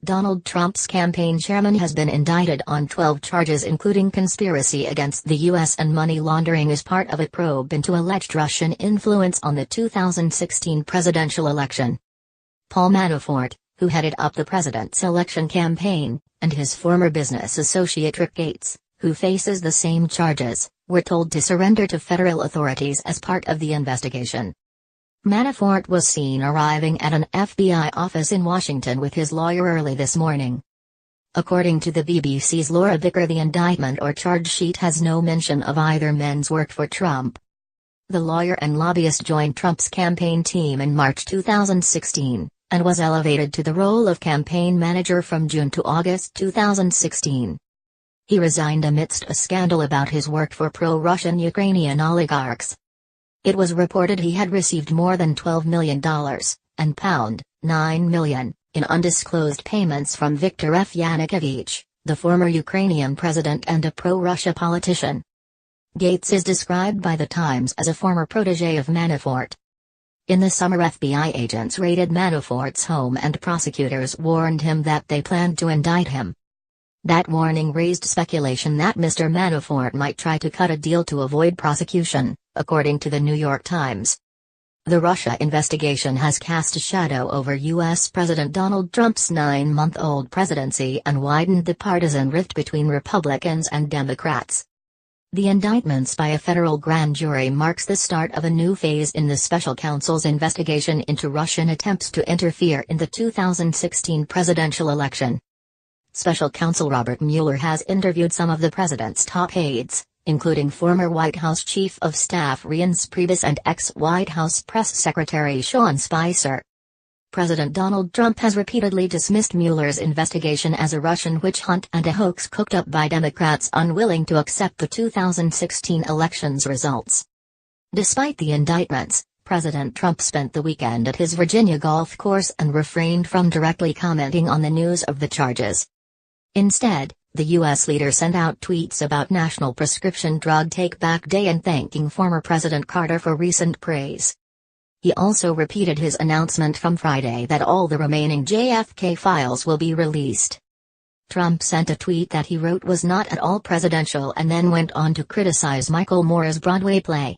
Donald Trump's campaign chairman has been indicted on 12 charges including conspiracy against the U.S. and money laundering as part of a probe into alleged Russian influence on the 2016 presidential election. Paul Manafort, who headed up the president's election campaign, and his former business associate Rick Gates, who faces the same charges, were told to surrender to federal authorities as part of the investigation. Manafort was seen arriving at an FBI office in Washington with his lawyer early this morning. According to the BBC's Laura Bicker, the indictment or charge sheet has no mention of either men's work for Trump. The lawyer and lobbyist joined Trump's campaign team in March 2016, and was elevated to the role of campaign manager from June to August 2016. He resigned amidst a scandal about his work for pro-Russian Ukrainian oligarchs. It was reported he had received more than $12 million, and £9 million, in undisclosed payments from Viktor F. Yanukovych, the former Ukrainian president and a pro-Russia politician. Gates is described by The Times as a former protege of Manafort. In the summer, FBI agents raided Manafort's home and prosecutors warned him that they planned to indict him. That warning raised speculation that Mr. Manafort might try to cut a deal to avoid prosecution, according to the New York Times. The Russia investigation has cast a shadow over U.S. President Donald Trump's 9-month-old presidency and widened the partisan rift between Republicans and Democrats. The indictments by a federal grand jury marks the start of a new phase in the special counsel's investigation into Russian attempts to interfere in the 2016 presidential election. Special counsel Robert Mueller has interviewed some of the president's top aides, including former White House Chief of Staff Reince Priebus and ex-White House Press Secretary Sean Spicer. President Donald Trump has repeatedly dismissed Mueller's investigation as a Russian witch hunt and a hoax cooked up by Democrats unwilling to accept the 2016 election's results. Despite the indictments, President Trump spent the weekend at his Virginia golf course and refrained from directly commenting on the news of the charges. Instead, the U.S. leader sent out tweets about National Prescription Drug Take-Back Day and thanking former President Carter for recent praise. He also repeated his announcement from Friday that all the remaining JFK files will be released. Trump sent a tweet that he wrote was not at all presidential and then went on to criticize Michael Moore's Broadway play.